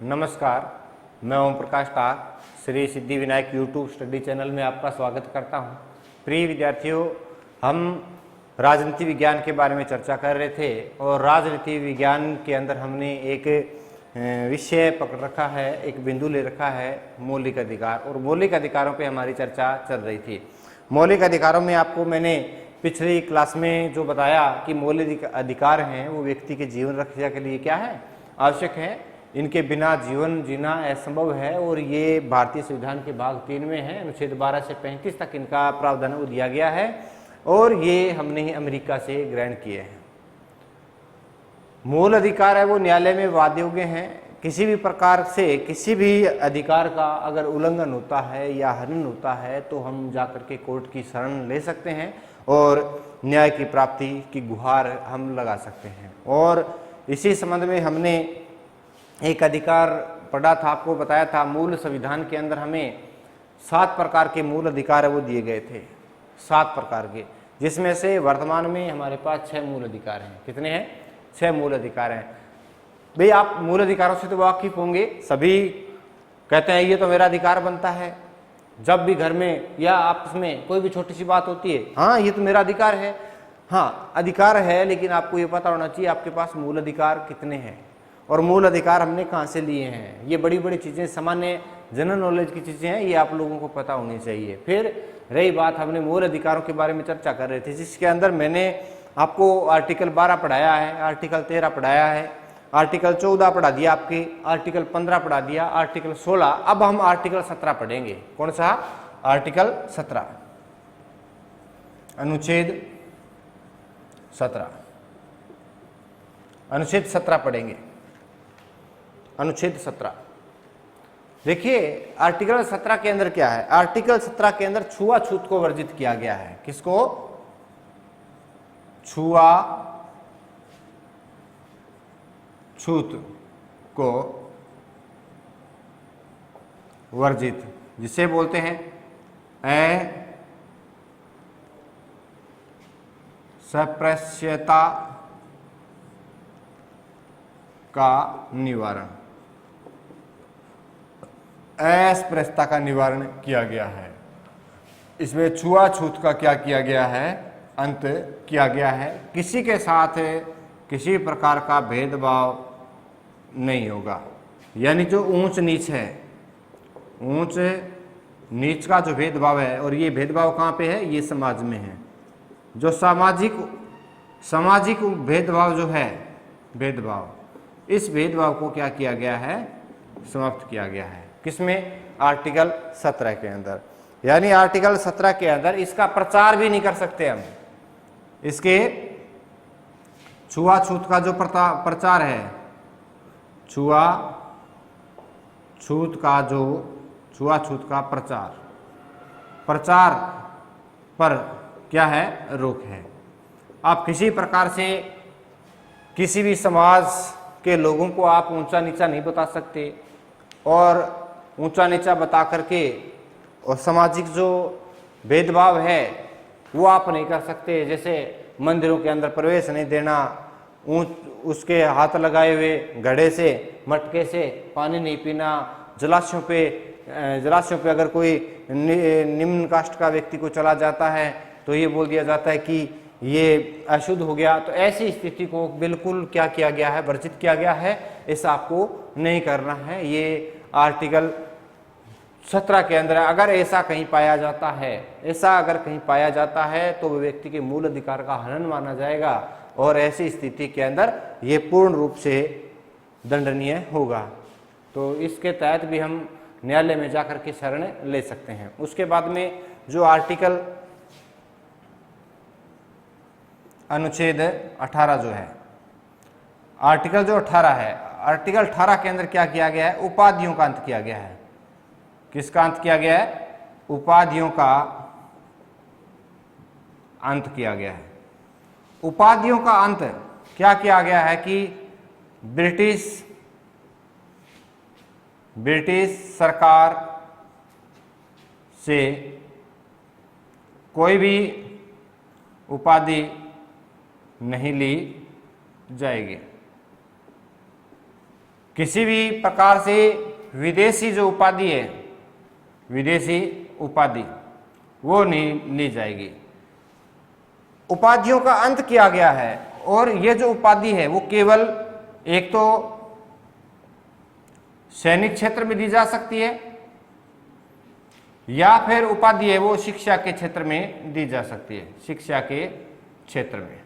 नमस्कार, मैं ओम प्रकाश टाक Shri Siddhi Vinayak YouTube study channel में आपका स्वागत करता हूं। प्रिय विद्यार्थियों, हम राजनीति विज्ञान के बारे में चर्चा कर रहे थे और राजनीति विज्ञान के अंदर हमने एक विषय पकड़ रखा है, एक बिंदु ले रखा है मौलिक अधिकार, और मौलिक अधिकारों पे हमारी चर्चा चल रही थी। मौलिक अधिकारों में आपको मैंने पिछली क्लास में जो बताया कि मौलिक अधिकार हैं वो व्यक्ति के जीवन रक्षा के लिए क्या है, आवश्यक है। इनके बिना जीवन जीना असंभव है और ये भारतीय संविधान के भाग 3 में है। अनुच्छेद 12 से 35 तक इनका प्रावधान वो दिया गया है और ये हमने अमेरिका से ग्रहण किए हैं। मूल अधिकार है वो न्यायालय में वाद योग्य हैं। किसी भी प्रकार से किसी भी अधिकार का अगर उल्लंघन होता है या हनन होता है तो हम जाकर के कोर्ट की शरण ले सकते हैं और न्याय की प्राप्ति की गुहार हम लगा सकते हैं। और इसी संबंध में हमने एक अधिकार पढ़ा था, आपको बताया था मूल संविधान के अंदर हमें 7 प्रकार के मूल अधिकार है वो दिए गए थे, 7 प्रकार के, जिसमें से वर्तमान में हमारे पास 6 मूल अधिकार हैं। कितने हैं? 6 मूल अधिकार हैं। भाई आप मूल अधिकारों से तो वाकिफ होंगे, सभी कहते हैं ये तो मेरा अधिकार बनता है। जब भी घर में या आपस में कोई भी छोटी सी बात होती है, हाँ ये तो मेरा अधिकार है। हाँ अधिकार है, लेकिन आपको ये पता होना चाहिए आपके पास मूल अधिकार कितने हैं और मूल अधिकार हमने कहाँ से लिए हैं। ये बड़ी बड़ी चीज़ें, सामान्य जनरल नॉलेज की चीज़ें हैं, ये आप लोगों को पता होनी चाहिए। फिर रही बात, हमने मूल अधिकारों के बारे में चर्चा कर रहे थे, जिसके अंदर मैंने आपको आर्टिकल 12 पढ़ाया है, आर्टिकल 13 पढ़ाया है, आर्टिकल 14 पढ़ा दिया, आपके आर्टिकल 15 पढ़ा दिया, आर्टिकल 16। अब हम आर्टिकल 17 पढ़ेंगे। कौन सा? आर्टिकल 17, अनुच्छेद 17, अनुच्छेद 17 पढ़ेंगे। अनुच्छेद 17 देखिए, आर्टिकल 17 के अंदर क्या है? आर्टिकल 17 के अंदर छुआछूत को वर्जित किया गया है। किसको? छुआछूत को वर्जित, जिसे बोलते हैं अस्पृश्यता का निवारण, अस्पृश्यता का निवारण किया गया है। इसमें छुआछूत का क्या किया गया है? अंत किया गया है। किसी के साथ किसी प्रकार का भेदभाव नहीं होगा। यानी जो ऊंच नीच है, ऊंच नीच का जो भेदभाव है, और ये भेदभाव कहाँ पे है? ये समाज में है। जो सामाजिक भेदभाव जो है, भेदभाव, इस भेदभाव को क्या किया गया है? समाप्त किया गया है। किसमें? आर्टिकल 17 के अंदर। यानी आर्टिकल 17 के अंदर इसका प्रचार भी नहीं कर सकते हम। इसके छुआछूत का जो प्रचार है, छुआछूत का प्रचार पर क्या है? रोक है। आप किसी प्रकार से किसी भी समाज के लोगों को आप ऊंचा नीचा नहीं बता सकते, और ऊंचा नीचा बता करके और सामाजिक जो भेदभाव है वो आप नहीं कर सकते। जैसे मंदिरों के अंदर प्रवेश नहीं देना, उसके हाथ लगाए हुए घड़े से, मटके से पानी नहीं पीना, जलाशयों पे अगर कोई निम्न कास्ट का व्यक्ति को चला जाता है तो ये बोल दिया जाता है कि ये अशुद्ध हो गया। तो ऐसी स्थिति को बिल्कुल क्या किया गया है? वर्जित किया गया है। ऐसा आपको नहीं करना है। ये आर्टिकल 17 के अंदर अगर ऐसा कहीं पाया जाता है तो वो व्यक्ति के मूल अधिकार का हनन माना जाएगा, और ऐसी स्थिति के अंदर ये पूर्ण रूप से दंडनीय होगा। तो इसके तहत भी हम न्यायालय में जाकर के शरण ले सकते हैं। उसके बाद में जो आर्टिकल अनुच्छेद 18 जो है, आर्टिकल जो 18 है, आर्टिकल 18 के अंदर क्या किया गया है? उपाधियों का अंत किया गया है। किसका अंत किया गया है? उपाधियों का अंत किया गया है। उपाधियों का अंत क्या किया गया है कि ब्रिटिश सरकार से कोई भी उपाधि नहीं ली जाएगी। किसी भी प्रकार से विदेशी जो उपाधि है, विदेशी उपाधि वो नहीं ली जाएगी। उपाधियों का अंत किया गया है और ये जो उपाधि है वो केवल एक तो सैनिक क्षेत्र में दी जा सकती है या फिर उपाधि है वो शिक्षा के क्षेत्र में दी जा सकती है, शिक्षा के क्षेत्र में।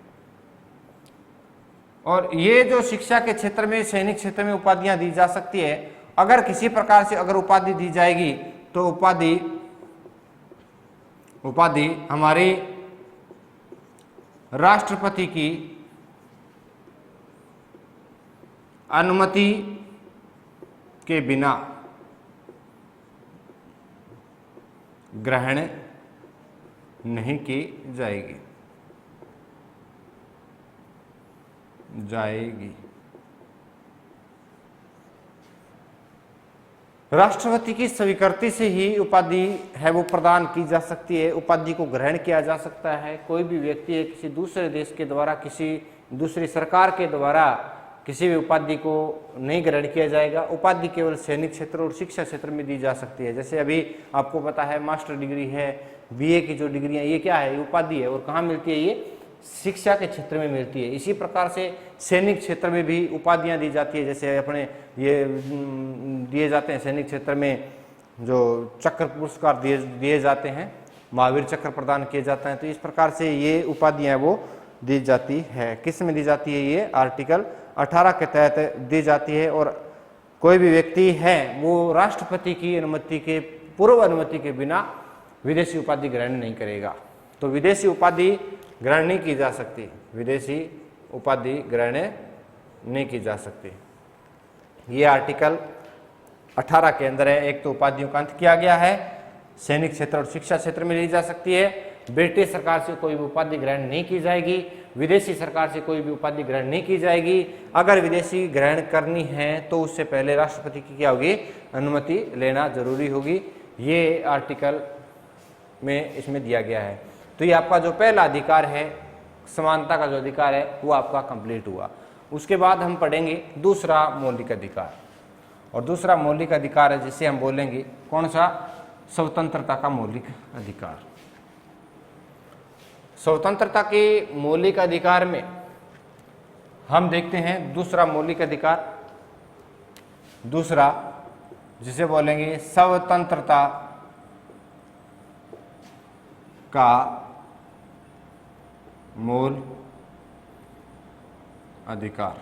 और ये जो शिक्षा के क्षेत्र में, सैनिक क्षेत्र में उपाधियां दी जा सकती है, अगर किसी प्रकार से अगर उपाधि दी जाएगी तो उपाधि हमारे राष्ट्रपति की अनुमति के बिना ग्रहण नहीं की जाएगी। राष्ट्रपति की स्वीकृति से ही उपाधि है वो प्रदान की जा सकती है, उपाधि को ग्रहण किया जा सकता है। कोई भी व्यक्ति है किसी दूसरे देश के द्वारा, किसी दूसरी सरकार के द्वारा किसी भी उपाधि को नहीं ग्रहण किया जाएगा। उपाधि केवल सैनिक क्षेत्र और शिक्षा क्षेत्र में दी जा सकती है। जैसे अभी आपको पता है मास्टर डिग्री है, बीए की जो डिग्रियां, ये क्या है, ये उपाधि है और कहाँ मिलती है, ये शिक्षा के क्षेत्र में मिलती है। इसी प्रकार से सैनिक क्षेत्र में भी उपाधियां दी जाती है। जैसे अपने ये दिए जाते हैं सैनिक क्षेत्र में जो चक्र पुरस्कार दिए जाते हैं, महावीर चक्र प्रदान किए जाते हैं। तो इस प्रकार से ये उपाधियां वो दी जाती है। किस में दी जाती है, ये आर्टिकल 18 के तहत दी जाती है। और कोई भी व्यक्ति है वो राष्ट्रपति की अनुमति के, पूर्व अनुमति के बिना विदेशी उपाधि ग्रहण नहीं करेगा। तो विदेशी उपाधि ग्रहण नहीं की जा सकती, विदेशी उपाधि ग्रहण नहीं की जा सकती। ये आर्टिकल 18 के अंदर है। एक तो उपाधियों का अंत किया गया है, सैनिक क्षेत्र और शिक्षा क्षेत्र में ली जा सकती है, ब्रिटिश सरकार से कोई भी उपाधि ग्रहण नहीं की जाएगी, विदेशी सरकार से कोई भी उपाधि ग्रहण नहीं की जाएगी। अगर विदेशी ग्रहण करनी है तो उससे पहले राष्ट्रपति की क्या होगी, अनुमति लेना जरूरी होगी। ये आर्टिकल में इसमें दिया गया है। तो ये आपका जो पहला अधिकार है, समानता का जो अधिकार है, वो आपका कंप्लीट हुआ। उसके बाद हम पढ़ेंगे दूसरा मौलिक अधिकार। और दूसरा मौलिक अधिकार है जिसे हम बोलेंगे कौन सा, स्वतंत्रता का मौलिक अधिकार। स्वतंत्रता के मौलिक अधिकार में हम देखते हैं दूसरा मौलिक अधिकार, दूसरा जिसे बोलेंगे स्वतंत्रता का मूल अधिकार।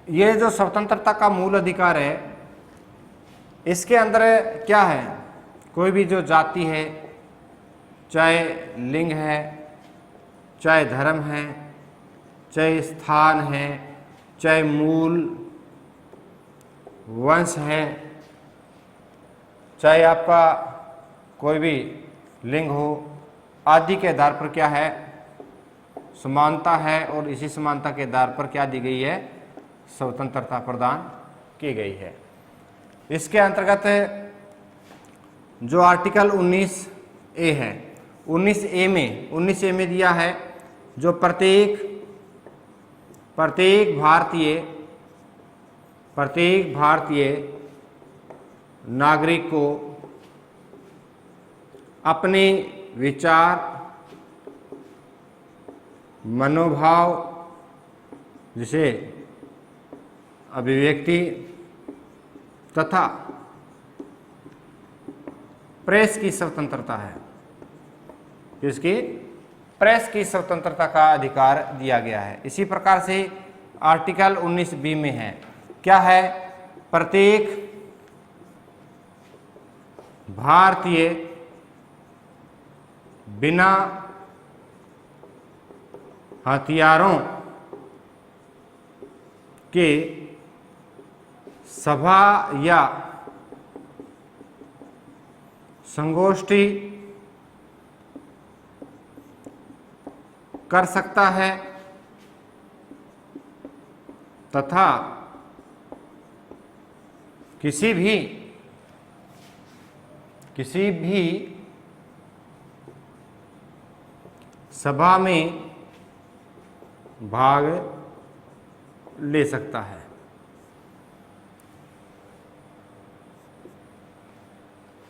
ये जो स्वतंत्रता का मूल अधिकार है, इसके अंदर क्या है, कोई भी जो जाति है, चाहे लिंग है, चाहे धर्म है, चाहे स्थान है, चाहे मूल वंश है, चाहे आपका कोई भी लिंग हो, आदि के आधार पर क्या है, समानता है। और इसी समानता के आधार पर क्या दी गई है, स्वतंत्रता प्रदान की गई है। इसके अंतर्गत जो आर्टिकल 19A है, 19A में दिया है जो प्रत्येक भारतीय नागरिक को अपने विचार, मनोभाव, जिसे अभिव्यक्ति तथा प्रेस की स्वतंत्रता है, इसकी प्रेस की स्वतंत्रता का अधिकार दिया गया है। इसी प्रकार से आर्टिकल 19B में है, क्या है, प्रत्येक भारतीय बिना हथियारों के सभा या संगोष्ठी कर सकता है तथा किसी भी सभा में भाग ले सकता है।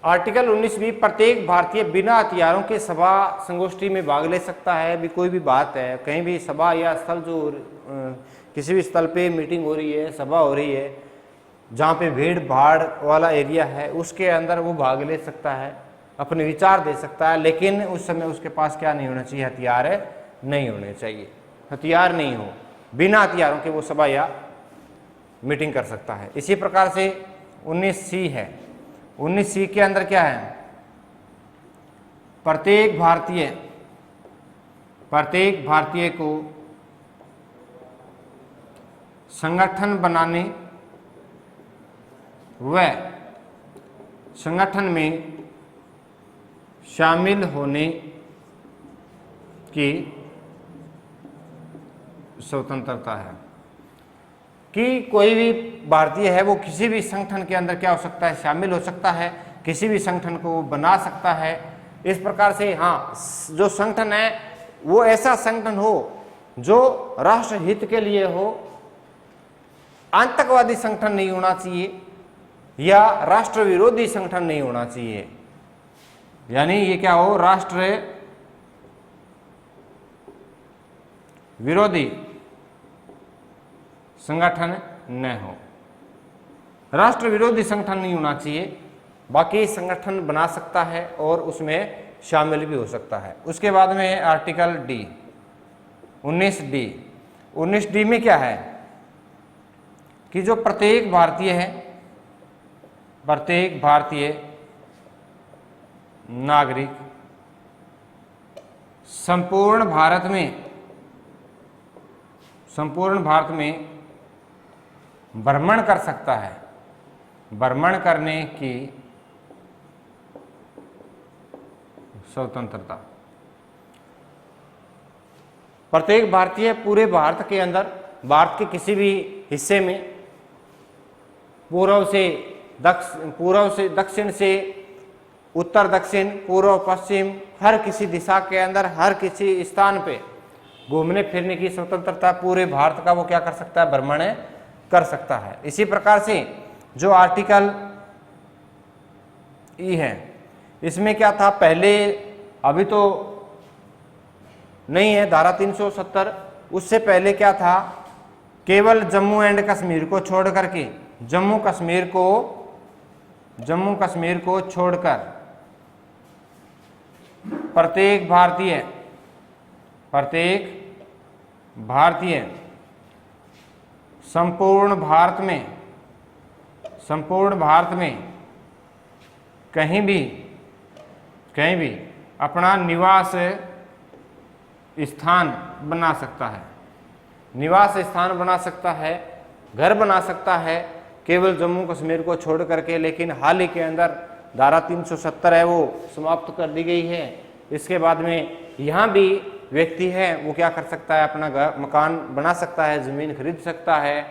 आर्टिकल 19 प्रत्येक भारतीय बिना हथियारों के सभा संगोष्ठी में भाग ले सकता है। अभी कोई भी बात है, कहीं भी सभा या स्थल जो किसी भी स्थल पे मीटिंग हो रही है, सभा हो रही है, जहाँ पे भीड़ भाड़ वाला एरिया है, उसके अंदर वो भाग ले सकता है, अपने विचार दे सकता है, लेकिन उस समय उसके पास क्या नहीं होना चाहिए, हथियार नहीं होने चाहिए। हथियार नहीं हो, बिना हथियारों के वो सभा या मीटिंग कर सकता है। इसी प्रकार से 19C है। 19C के अंदर क्या है, प्रत्येक भारतीय को संगठन बनाने व संगठन में शामिल होने की स्वतंत्रता है। कि कोई भी भारतीय है वो किसी भी संगठन के अंदर क्या हो सकता है, शामिल हो सकता है, किसी भी संगठन को वो बना सकता है। इस प्रकार से हाँ, जो संगठन है वो ऐसा संगठन हो जो राष्ट्र हित के लिए हो, आतंकवादी संगठन नहीं होना चाहिए या राष्ट्र विरोधी संगठन नहीं होना चाहिए। यानी ये क्या हो, राष्ट्र विरोधी संगठन न हो, राष्ट्र विरोधी संगठन नहीं होना चाहिए। बाकी संगठन बना सकता है और उसमें शामिल भी हो सकता है। उसके बाद में आर्टिकल डी 19D। 19D में क्या है कि जो प्रत्येक भारतीय नागरिक संपूर्ण भारत में भ्रमण कर सकता है। भ्रमण करने की स्वतंत्रता। प्रत्येक भारतीय पूरे भारत के अंदर, भारत के किसी भी हिस्से में, पूर्व से दक्षिण से उत्तर दक्षिण, पूर्व पश्चिम, हर किसी दिशा के अंदर, हर किसी स्थान पे घूमने फिरने की स्वतंत्रता पूरे भारत का वो क्या कर सकता है, भ्रमण कर सकता है। इसी प्रकार से जो आर्टिकल ई है, इसमें क्या था पहले, अभी तो नहीं है धारा 370, उससे पहले क्या था, केवल जम्मू एंड कश्मीर को छोड़ करके, जम्मू कश्मीर को छोड़कर प्रत्येक भारतीय संपूर्ण भारत में कहीं भी अपना निवास स्थान बना सकता है। निवास स्थान बना सकता है, घर बना सकता है, केवल जम्मू कश्मीर को छोड़ करके। लेकिन हाल ही के अंदर धारा 370 है वो समाप्त कर दी गई है। इसके बाद में यहाँ भी व्यक्ति है वो क्या कर सकता है, अपना घर मकान बना सकता है, ज़मीन खरीद सकता है।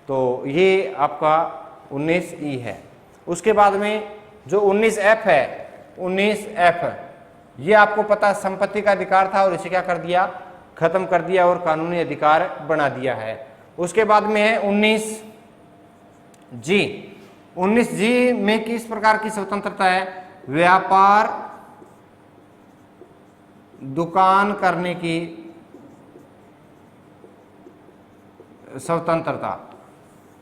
तो ये आपका 19E है। उसके बाद में जो 19F है, 19F ये आपको पता संपत्ति का अधिकार था और इसे क्या कर दिया, खत्म कर दिया और कानूनी अधिकार बना दिया है। उसके बाद में है 19G। 19G में किस प्रकार की स्वतंत्रता है, व्यापार दुकान करने की स्वतंत्रता।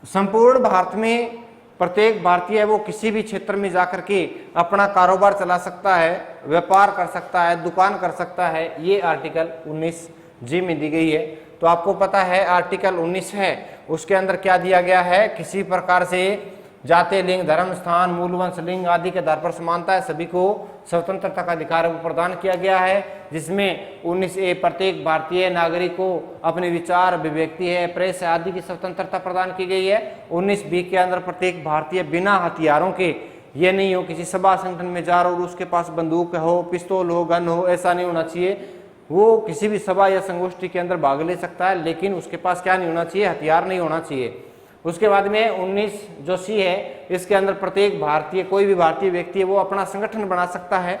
संपूर्ण भारत में प्रत्येक भारतीय वो किसी भी क्षेत्र में जाकर के अपना कारोबार चला सकता है, व्यापार कर सकता है, दुकान कर सकता है। ये आर्टिकल 19G में दी गई है। तो आपको पता है आर्टिकल 19 है, उसके अंदर क्या दिया गया है, किसी प्रकार से जाति, लिंग, धर्म, स्थान, मूलवंश, लिंग आदि के आधार पर समानता है, सभी को स्वतंत्रता का अधिकार प्रदान किया गया है। जिसमें 19A प्रत्येक भारतीय नागरिक को अपने विचार, अभिव्यक्ति है, प्रेस आदि की स्वतंत्रता प्रदान की गई है। 19B के अंदर प्रत्येक भारतीय बिना हथियारों के, ये नहीं हो किसी सभा संगठन में जा रहा हो और उसके पास बंदूक हो, पिस्तौल हो, गन हो, ऐसा नहीं होना चाहिए। वो किसी भी सभा या संगोष्ठी के अंदर भाग ले सकता है, लेकिन उसके पास क्या नहीं होना चाहिए, हथियार नहीं होना चाहिए। उसके बाद में 19 जो C है, इसके अंदर प्रत्येक भारतीय, कोई भी भारतीय व्यक्ति है वो अपना संगठन बना सकता है,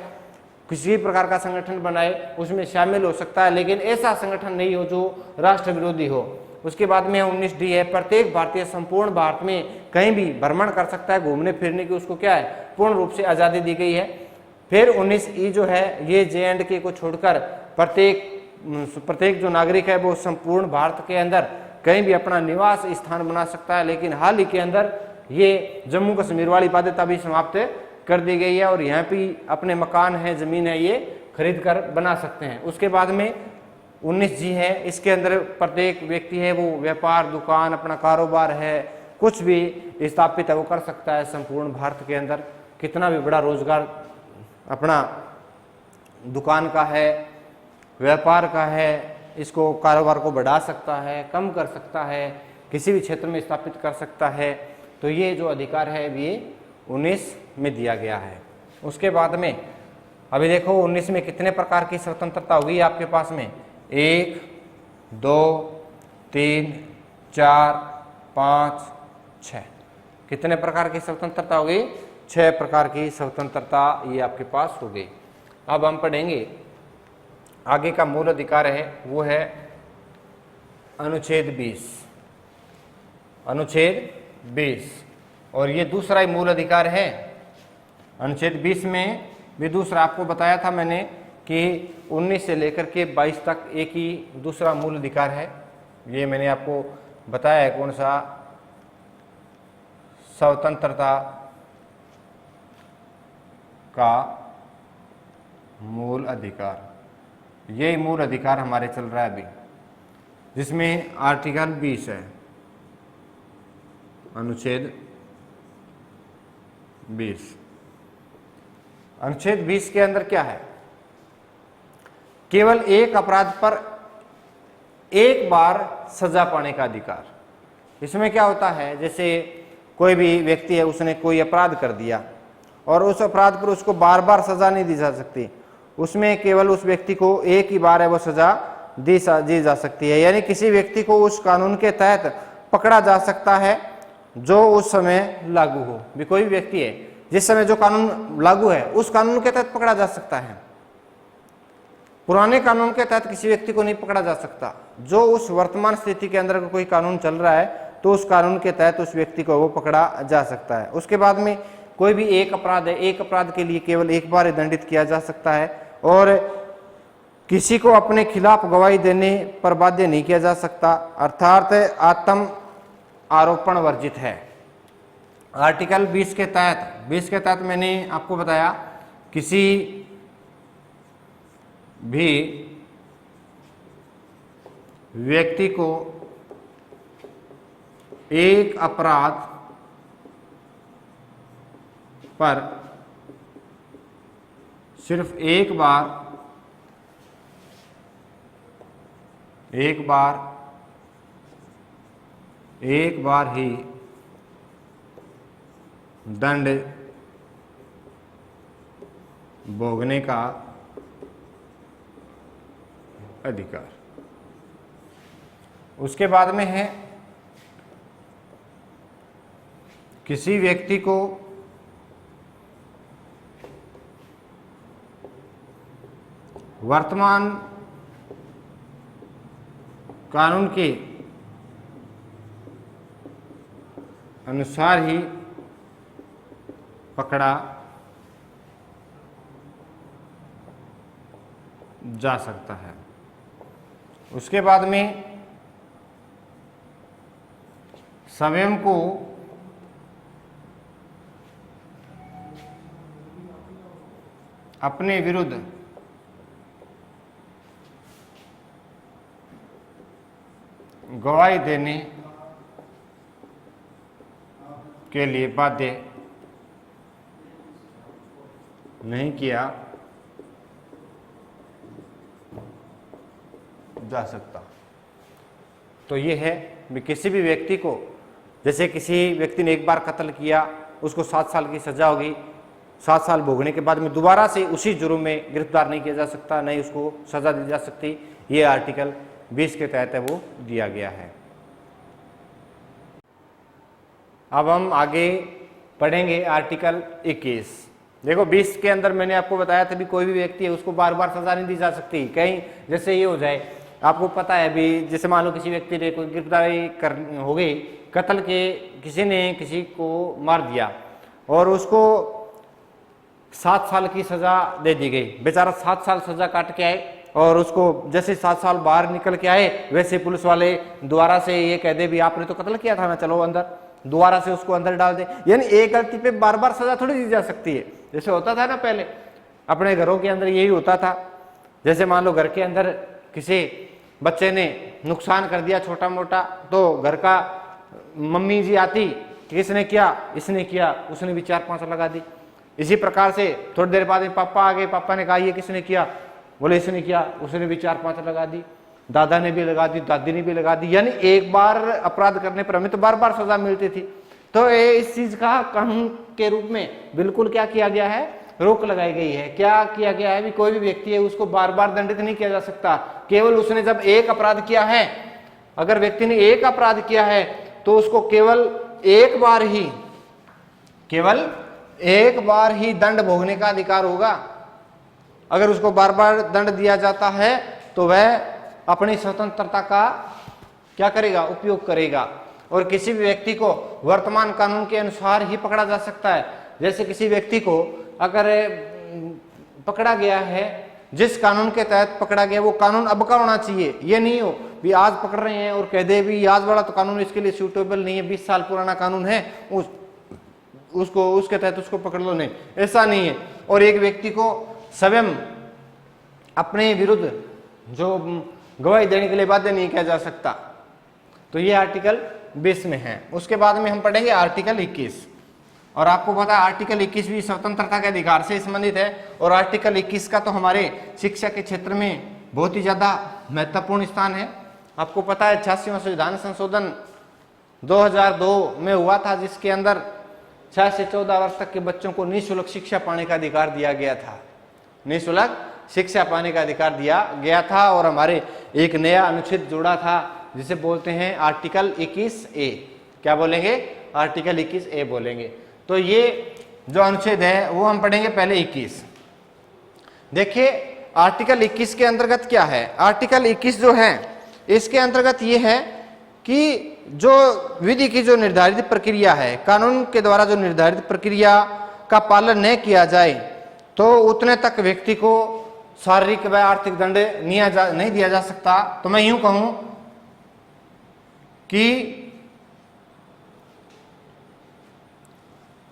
किसी भी प्रकार का संगठन बनाए उसमें शामिल हो सकता है, लेकिन ऐसा संगठन नहीं हो जो राष्ट्र विरोधी हो। उसके बाद में 19D है, प्रत्येक भारतीय संपूर्ण भारत में कहीं भी भ्रमण कर सकता है, घूमने फिरने की उसको क्या है पूर्ण रूप से आज़ादी दी गई है। फिर 19E जो है ये J&K को छोड़कर प्रत्येक जो नागरिक है वो संपूर्ण भारत के अंदर कहीं भी अपना निवास स्थान बना सकता है, लेकिन हाल ही के अंदर ये जम्मू कश्मीर वाली बाध्यता भी समाप्त कर दी गई है और यहाँ पे अपने मकान है, जमीन है, ये खरीद कर बना सकते हैं। उसके बाद में 19G है, इसके अंदर प्रत्येक व्यक्ति है वो व्यापार, दुकान, अपना कारोबार है, कुछ भी स्थापित है वो कर सकता है संपूर्ण भारत के अंदर। कितना भी बड़ा रोजगार अपना दुकान का है, व्यापार का है, इसको कारोबार को बढ़ा सकता है, कम कर सकता है, किसी भी क्षेत्र में स्थापित कर सकता है। तो ये जो अधिकार है ये 19 में दिया गया है। उसके बाद में अभी देखो 19 में कितने प्रकार की स्वतंत्रता होगी आपके पास में, 1 2 3 4 5 6, कितने प्रकार की स्वतंत्रता होगी, 6 प्रकार की स्वतंत्रता ये आपके पास हो गई। अब हम पढ़ेंगे आगे का मूल अधिकार है वो है अनुच्छेद 20, अनुच्छेद 20, और ये दूसरा ही मूल अधिकार है। अनुच्छेद 20 में भी दूसरा आपको बताया था मैंने कि 19 से लेकर के 22 तक एक ही दूसरा मूल अधिकार है। ये मैंने आपको बताया है कौन सा, स्वतंत्रता का मूल अधिकार, यही मूल अधिकार हमारे चल रहा है अभी, जिसमें आर्टिकल 20 है, अनुच्छेद 20। अनुच्छेद 20 के अंदर क्या है, केवल एक अपराध पर एक बार सजा पाने का अधिकार। इसमें क्या होता है, जैसे कोई भी व्यक्ति है उसने कोई अपराध कर दिया और उस अपराध पर उसको बार बार सजा नहीं दी जा सकती, उसमें केवल उस व्यक्ति को एक ही बार है वो सजा दी जा सकती है। यानी किसी व्यक्ति को उस कानून के तहत पकड़ा जा सकता है जो उस समय लागू हो। भी कोई भी व्यक्ति है जिस समय जो कानून लागू है उस कानून के तहत पकड़ा जा सकता है, पुराने कानून के तहत किसी व्यक्ति को नहीं पकड़ा जा सकता। जो उस वर्तमान स्थिति के अंदर कोई कानून चल रहा है तो उस कानून के तहत उस व्यक्ति को वो पकड़ा जा सकता है। उसके बाद में कोई भी एक अपराध है, एक अपराध के लिए केवल एक बार दंडित किया जा सकता है और किसी को अपने खिलाफ गवाही देने पर बाध्य नहीं किया जा सकता, अर्थात आत्म आरोपण वर्जित है। आर्टिकल 20 के तहत मैंने आपको बताया किसी भी व्यक्ति को एक अपराध पर सिर्फ एक बार ही दंड भोगने का अधिकार। उसके बाद में है किसी व्यक्ति को वर्तमान कानून के अनुसार ही पकड़ा जा सकता है। उसके बाद में स्वयं को अपने विरुद्ध गवाही देने के लिए बाध्य नहीं किया जा सकता। तो ये है किसी भी व्यक्ति को, जैसे किसी व्यक्ति ने एक बार कत्ल किया उसको 7 साल की सजा होगी, 7 साल भोगने के बाद में दोबारा से उसी जुर्म में गिरफ्तार नहीं किया जा सकता, नहीं उसको सजा दी जा सकती। ये आर्टिकल 20 के तहत है वो दिया गया है। अब हम आगे पढ़ेंगे आर्टिकल 21। देखो 20 के अंदर मैंने आपको बताया था भी कोई भी व्यक्ति है उसको बार बार सजा नहीं दी जा सकती। कहीं जैसे ये हो जाए आपको पता है अभी, जैसे मान लो किसी व्यक्ति ने कोई गिरफ्तारी कर हो गई, कत्ल के किसी ने किसी को मार दिया और उसको 7 साल की सजा दे दी गई। बेचारा 7 साल सजा काट के आए और उसको जैसे 7 साल बाहर निकल के आए वैसे पुलिस वाले दोबारा से ये कह दे भी आपने तो कत्ल किया था ना, चलो अंदर, दोबारा से उसको अंदर डाल दे। यानी एक गलती पे बार बार सजा थोड़ी दी जा सकती है। जैसे होता था ना पहले अपने घरों के अंदर, यही होता था। जैसे मान लो घर के अंदर किसी बच्चे ने नुकसान कर दिया छोटा मोटा, तो घर का मम्मी जी आती, किसने किया, इसने किया, उसने भी 4-5 लगा दी। इसी प्रकार से थोड़ी देर बाद पापा आ गए, पापा ने कहा ये किसने किया, बोले इसने किया, उसने भी 4-5 लगा दी। दादा ने भी लगा दी, दादी ने भी लगा दी। यानी एक बार अपराध करने पर हमें तो बार बार सजा मिलती थी। तो इस चीज का कानून के रूप में बिल्कुल क्या किया गया है, रोक लगाई गई है। क्या किया गया है भी, कोई भी व्यक्ति है उसको बार बार दंडित नहीं किया जा सकता। केवल उसने जब एक अपराध किया है, अगर व्यक्ति ने एक अपराध किया है तो उसको केवल एक बार ही दंड भोगने का अधिकार होगा। अगर उसको बार बार दंड दिया जाता है तो वह अपनी स्वतंत्रता का क्या करेगा, उपयोग करेगा। और किसी भी व्यक्ति को वर्तमान कानून के अनुसार ही पकड़ा जा सकता है। जैसे किसी व्यक्ति को अगर पकड़ा गया है, जिस कानून के तहत पकड़ा गया वो कानून अब का होना चाहिए। ये नहीं हो भी आज पकड़ रहे हैं और कह दे भी आज वाला तो कानून इसके लिए सूटेबल नहीं है, 20 साल पुराना कानून है, उसको उसके तहत उसको पकड़ लो, नहीं, ऐसा नहीं है। और एक व्यक्ति को स्वयं अपने विरुद्ध जो गवाही देने के लिए बाध्य नहीं किया जा सकता। तो ये आर्टिकल 20 में है। उसके बाद में हम पढ़ेंगे आर्टिकल 21। और आपको पता है आर्टिकल 21 भी स्वतंत्रता के अधिकार से संबंधित है। और आर्टिकल 21 का तो हमारे शिक्षा के क्षेत्र में बहुत ही ज्यादा महत्वपूर्ण स्थान है। आपको पता है 86वां संविधान संशोधन 2002 में हुआ था, जिसके अंदर 6 से 14 वर्ष तक के बच्चों को निःशुल्क शिक्षा पाने का अधिकार दिया गया था। निःशुल्क शिक्षा पाने का अधिकार दिया गया था। और हमारे एक नया अनुच्छेद जोड़ा था जिसे बोलते हैं आर्टिकल 21A। क्या बोलेंगे, आर्टिकल 21A बोलेंगे। तो ये जो अनुच्छेद है वो हम पढ़ेंगे पहले 21। देखिए आर्टिकल 21 के अंतर्गत क्या है। आर्टिकल 21 जो है इसके अंतर्गत ये है कि जो विधि की जो निर्धारित प्रक्रिया है, कानून के द्वारा जो निर्धारित प्रक्रिया का पालन न किया जाए तो उतने तक व्यक्ति को शारीरिक व आर्थिक दंड नहीं दिया जा सकता। तो मैं यूं कहूं कि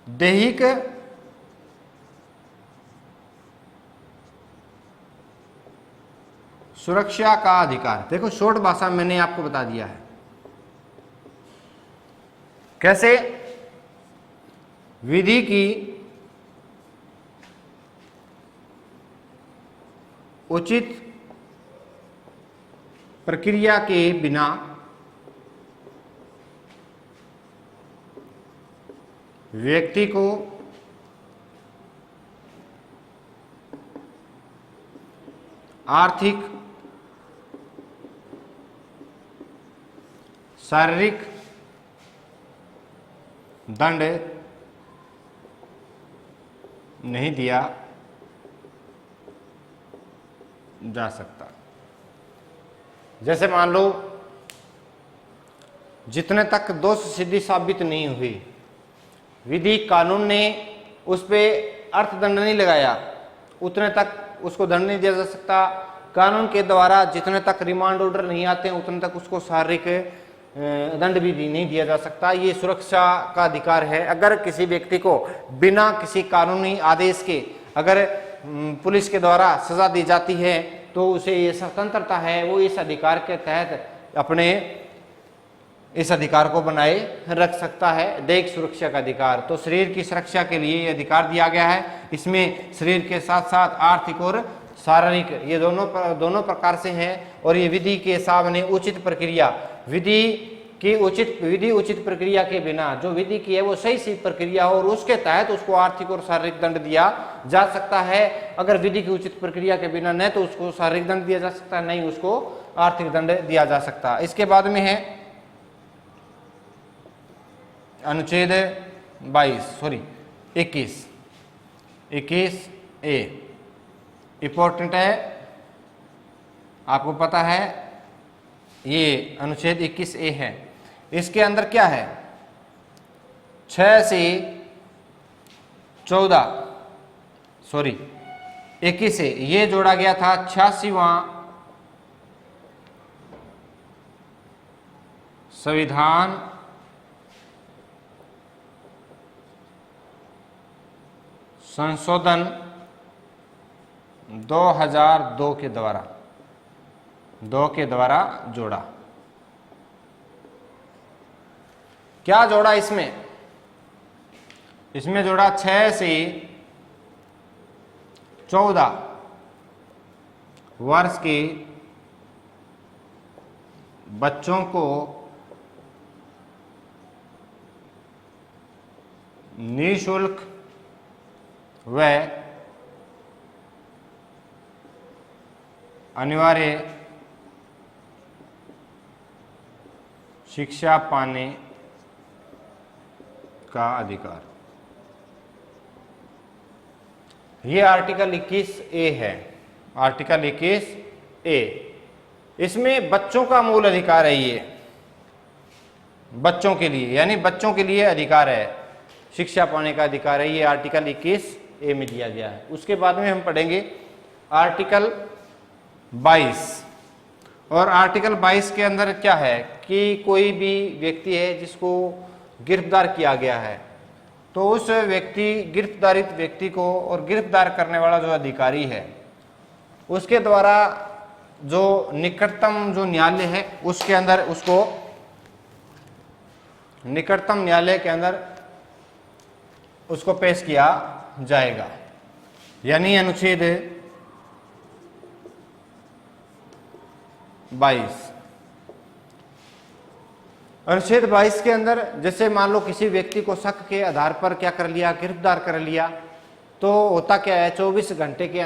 दैहिक सुरक्षा का अधिकार, देखो शॉर्ट भाषा में मैंने आपको बता दिया है कैसे विधि की उचित प्रक्रिया के बिना व्यक्ति को आर्थिक, शारीरिक दंड नहीं दिया जा सकता। जैसे मान लो जितने तक दोष सिद्धि साबित नहीं हुई, विधि कानून ने उस पे अर्थदंड नहीं लगाया, उतने तक उसको दंड नहीं दिया जा सकता। कानून के द्वारा जितने तक रिमांड ऑर्डर नहीं आते हैं उतने तक उसको शारीरिक दंड भी नहीं दिया जा सकता। ये सुरक्षा का अधिकार है। अगर किसी व्यक्ति को बिना किसी कानूनी आदेश के अगर पुलिस के द्वारा सजा दी जाती है तो उसे ये स्वतंत्रता है, वो इस अधिकार के तहत अपने इस अधिकार को बनाए रख सकता है, दैहिक सुरक्षा का अधिकार। तो शरीर की सुरक्षा के लिए ये अधिकार दिया गया है। इसमें शरीर के साथ साथ आर्थिक और शारीरिक ये दोनों प्रकार से हैं। और ये विधि के सामने उचित प्रक्रिया, विधि उचित प्रक्रिया के बिना जो विधि की है वो सही सी प्रक्रिया हो और उसके तहत उसको आर्थिक और शारीरिक दंड दिया जा सकता है। अगर विधि की उचित प्रक्रिया के बिना न तो उसको शारीरिक दंड दिया जा सकता, नहीं उसको आर्थिक दंड दिया जा सकता। इसके बाद में है अनुच्छेद 21A। इंपॉर्टेंट है, आपको पता है ये अनुच्छेद 21A है। इसके अंदर क्या है, 6 से 21 से ये जोड़ा गया था 86वां संविधान संशोधन 2002 के द्वारा जोड़ा। क्या जोड़ा इसमें जोड़ा 6 से 14 वर्ष के बच्चों को निःशुल्क व अनिवार्य शिक्षा पाने का अधिकार। ये आर्टिकल 21A है, आर्टिकल 21A। इसमें बच्चों का मूल अधिकार है, ये बच्चों के लिए, यानी बच्चों के लिए अधिकार है, शिक्षा पाने का अधिकार है, ये आर्टिकल 21A में दिया गया है। उसके बाद में हम पढ़ेंगे आर्टिकल 22। और आर्टिकल 22 के अंदर क्या है कि कोई भी व्यक्ति है जिसको गिरफ्तार किया गया है, तो उस गिरफ्तारित व्यक्ति को और गिरफ्तार करने वाला जो अधिकारी है उसके द्वारा जो निकटतम जो न्यायालय है उसके अंदर उसको निकटतम न्यायालय के अंदर उसको पेश किया जाएगा। यानी अनुच्छेद 22, अनुच्छेद 22 के अंदर जैसे मान लो किसी व्यक्ति को शक के आधार पर क्या कर लिया, गिरफ्तार कर लिया, तो होता क्या है 24 घंटे के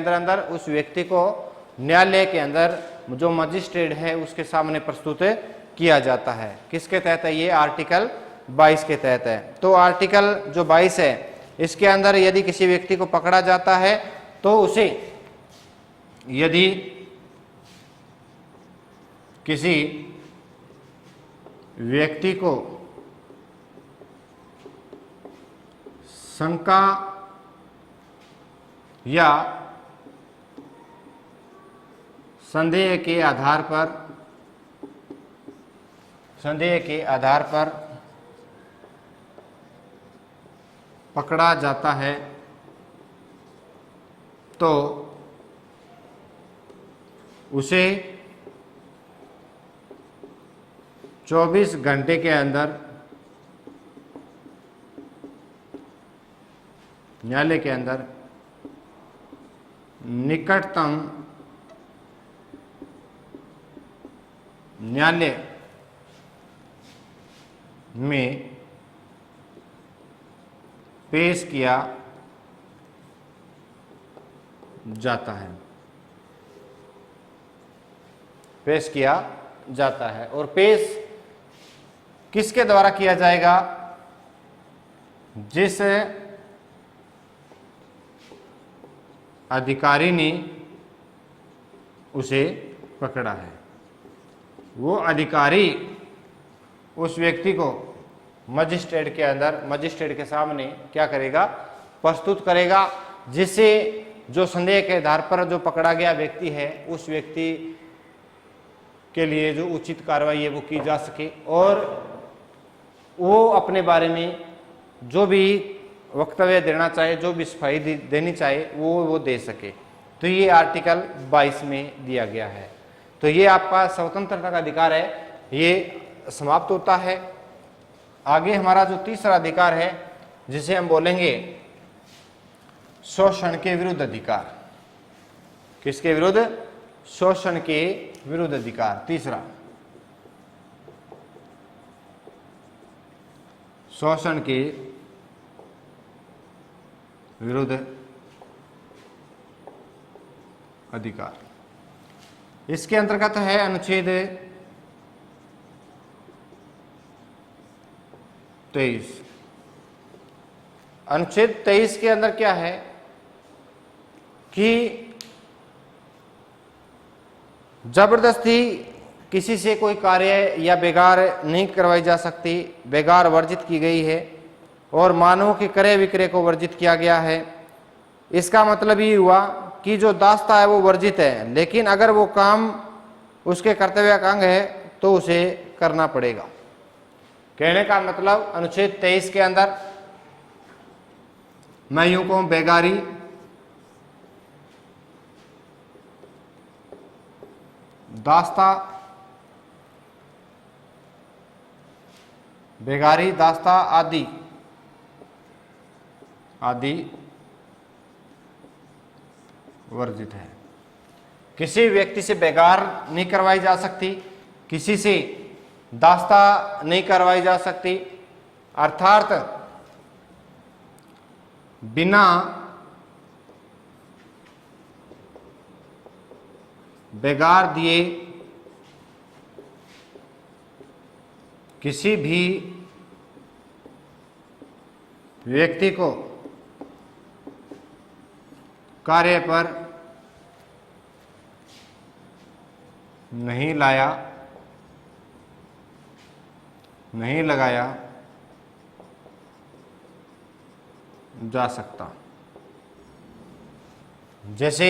अंदर उस व्यक्ति को न्यायालय के अंदर जो मजिस्ट्रेट है उसके सामने प्रस्तुत किया जाता है। किसके तहत है, ये आर्टिकल 22 के तहत है। तो आर्टिकल जो 22 है इसके अंदर यदि किसी व्यक्ति को पकड़ा जाता है तो उसे, यदि किसी व्यक्ति को शंका या संदेह के आधार पर पकड़ा जाता है तो उसे 24 घंटे के अंदर न्यायालय के अंदर निकटतम न्यायालय में पेश किया जाता है। और पेश किसके द्वारा किया जाएगा, जिस अधिकारी ने उसे पकड़ा है, वो अधिकारी उस व्यक्ति को मजिस्ट्रेट के सामने क्या करेगा, प्रस्तुत करेगा, जिससे जो संदेह के आधार पर जो पकड़ा गया व्यक्ति है उस व्यक्ति के लिए जो उचित कार्रवाई है वो की जा सके और वो अपने बारे में जो भी वक्तव्य देना चाहे, जो भी सफाई देनी चाहे वो दे सके। तो ये आर्टिकल 22 में दिया गया है। तो ये आपका स्वतंत्रता का अधिकार है, ये समाप्त होता है। आगे हमारा जो तीसरा अधिकार है जिसे हम बोलेंगे शोषण के विरुद्ध अधिकार। किसके विरुद्ध, शोषण के विरुद्ध अधिकार। तीसरा, शोषण के विरुद्ध अधिकार। इसके अंतर्गत है अनुच्छेद 23। अनुच्छेद 23 के अंदर क्या है कि जबरदस्ती किसी से कोई कार्य या बेगार नहीं करवाई जा सकती, बेगार वर्जित की गई है और मानवों के क्रय विक्रय को वर्जित किया गया है। इसका मतलब ये हुआ कि जो दास्ता है वो वर्जित है, लेकिन अगर वो काम उसके कर्तव्य का अंग है तो उसे करना पड़ेगा। कहने का मतलब अनुच्छेद 23 के अंदर मैं यूं कहूं, बेगारी दास्ता, बेगारी दास्ता आदि वर्जित है। किसी व्यक्ति से बेगार नहीं करवाई जा सकती, किसी से दास्ता नहीं करवाई जा सकती, अर्थात बिना बेगार दिए किसी भी व्यक्ति को कार्य पर नहीं लगाया जा सकता। जैसे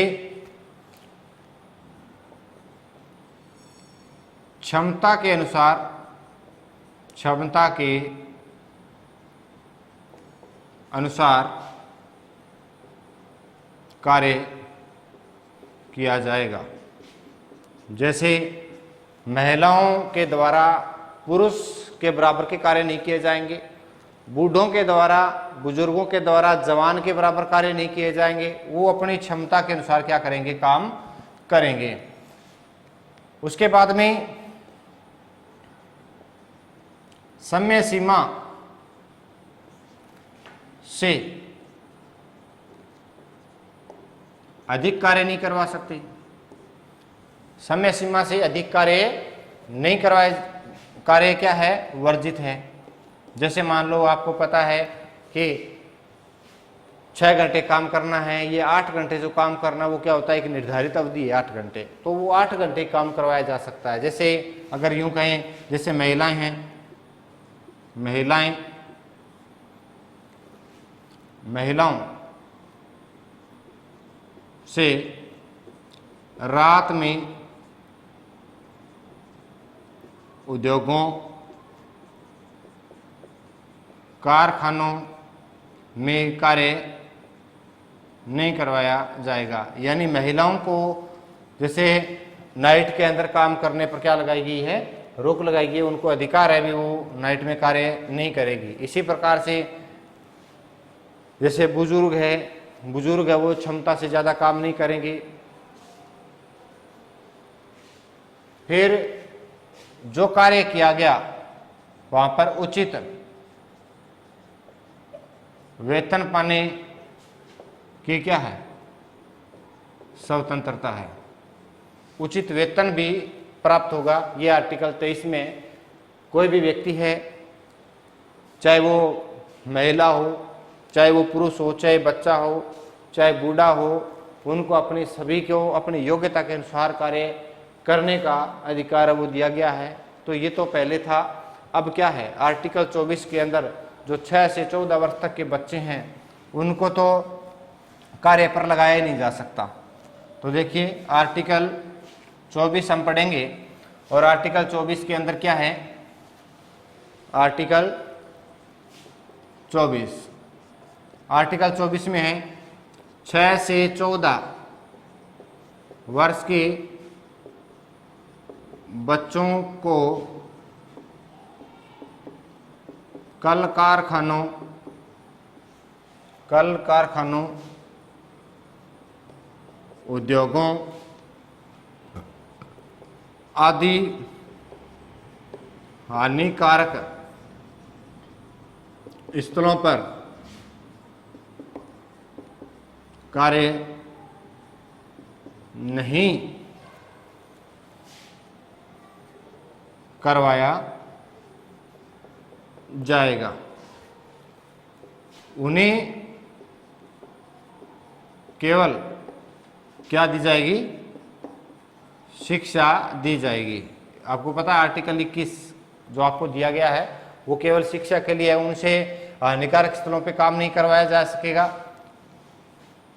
क्षमता के अनुसार कार्य किया जाएगा। जैसे महिलाओं के द्वारा पुरुष के बराबर के कार्य नहीं किए जाएंगे, बूढ़ों के द्वारा, बुजुर्गों के द्वारा जवान के बराबर कार्य नहीं किए जाएंगे। वो अपनी क्षमता के अनुसार क्या करेंगे, काम करेंगे। उसके बाद में समय सीमा से अधिक कार्य नहीं करवा सकते। समय सीमा से अधिक कार्य नहीं करवाए, कार्य क्या है, वर्जित है। जैसे मान लो आपको पता है कि 6 घंटे काम करना है, ये 8 घंटे जो काम करना वो क्या होता है, एक निर्धारित अवधि है 8 घंटे, तो वो 8 घंटे काम करवाया जा सकता है। जैसे अगर यूं कहें, जैसे महिलाएं हैं, महिलाओं से रात में उद्योगों, कारखानों में कार्य नहीं करवाया जाएगा। यानी महिलाओं को जैसे नाइट के अंदर काम करने पर क्या लगाई गई है, रोक लगाई गई है। उनको अधिकार है भी वो नाइट में कार्य नहीं करेगी। इसी प्रकार से जैसे बुजुर्ग है वो क्षमता से ज़्यादा काम नहीं करेंगे। फिर जो कार्य किया गया वहां पर उचित वेतन पाने की क्या है, स्वतंत्रता है। उचित वेतन भी प्राप्त होगा। ये आर्टिकल 23 में कोई भी व्यक्ति है, चाहे वो महिला हो, चाहे वो पुरुष हो, चाहे बच्चा हो, चाहे बूढ़ा हो, उनको अपनी सभी को अपनी योग्यता के अनुसार कार्य करने का अधिकार वो दिया गया है। तो ये तो पहले था। अब क्या है, आर्टिकल 24 के अंदर जो 6 से 14 वर्ष तक के बच्चे हैं उनको तो कार्य पर लगाया ही नहीं जा सकता। तो देखिए आर्टिकल 24 हम पढ़ेंगे, और आर्टिकल 24 के अंदर क्या है, आर्टिकल 24 में है 6 से 14 वर्ष के बच्चों को कल कारखानों, उद्योगों आदि हानिकारक स्थलों पर कार्य नहीं करवाया जाएगा। उन्हें केवल क्या दी जाएगी, शिक्षा दी जाएगी। आपको पता है आर्टिकल 21 जो आपको दिया गया है वो केवल शिक्षा के लिए है, उनसे निकारक स्थलों पे काम नहीं करवाया जा सकेगा।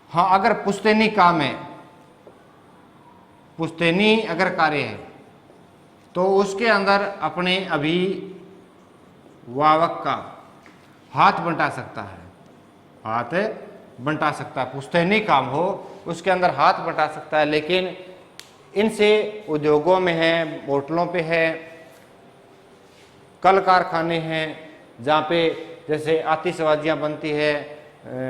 हाँ, अगर पुश्तैनी काम है, पुश्तैनी अगर कार्य है तो उसके अंदर अपने अभिभावक का हाथ बंटा सकता है, हाथ बंटा सकता है। पुश्तैनी काम हो उसके अंदर हाथ बंटा सकता है, लेकिन इनसे उद्योगों में है, होटलों पे है, कल कारखाने हैं जहाँ पे जैसे आतिशबाजियाँ बनती है,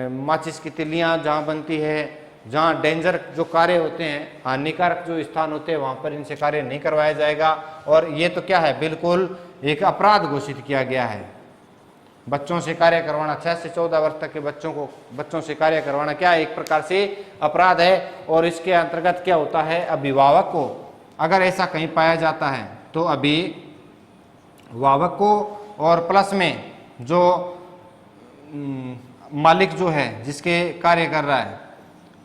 माचिस की तिल्लियाँ जहाँ बनती है, जहाँ डेंजर जो कार्य होते हैं, हानिकारक जो स्थान होते हैं, वहाँ पर इनसे कार्य नहीं करवाया जाएगा। और ये तो क्या है, बिल्कुल एक अपराध घोषित किया गया है। बच्चों से कार्य करवाना, 6 से 14 वर्ष तक के बच्चों से कार्य करवाना क्या है, एक प्रकार से अपराध है। और इसके अंतर्गत क्या होता है, अभिभावक को अगर ऐसा कहीं पाया जाता है तो अभिभावक को और प्लस में जो मालिक जो है जिसके कार्य कर रहा है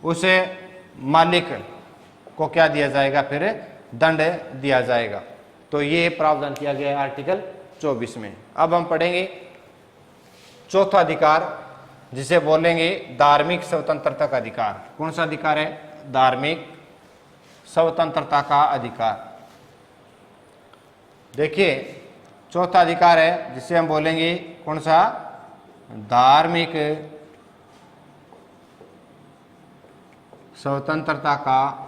उसे मालिक को क्या दिया जाएगा, फिर दंड दिया जाएगा। तो ये प्रावधान किया गया है आर्टिकल 24 में। अब हम पढ़ेंगे चौथा अधिकार, जिसे बोलेंगे धार्मिक स्वतंत्रता का अधिकार। कौन सा अधिकार है, धार्मिक स्वतंत्रता का अधिकार। देखिए चौथा अधिकार है जिसे हम बोलेंगे कौन सा, धार्मिक स्वतंत्रता का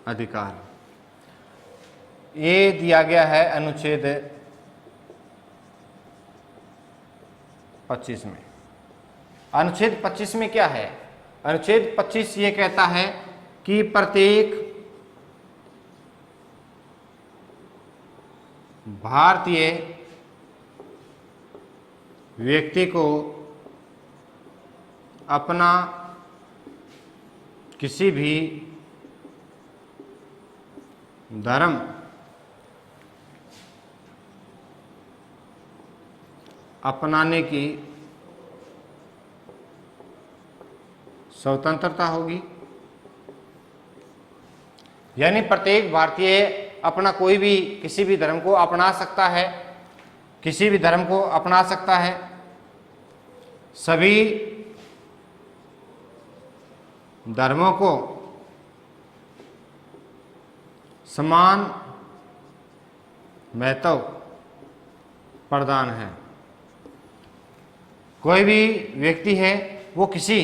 अधिकार। ये दिया गया है अनुच्छेद 25 में। अनुच्छेद 25 में क्या है, अनुच्छेद 25 ये कहता है कि प्रत्येक भारतीय व्यक्ति को अपना किसी भी धर्म अपनाने की स्वतंत्रता होगी। यानी प्रत्येक भारतीय अपना कोई भी किसी भी धर्म को अपना सकता है, किसी भी धर्म को अपना सकता है। सभी धर्मों को समान महत्व प्रदान है। कोई भी व्यक्ति है वो किसी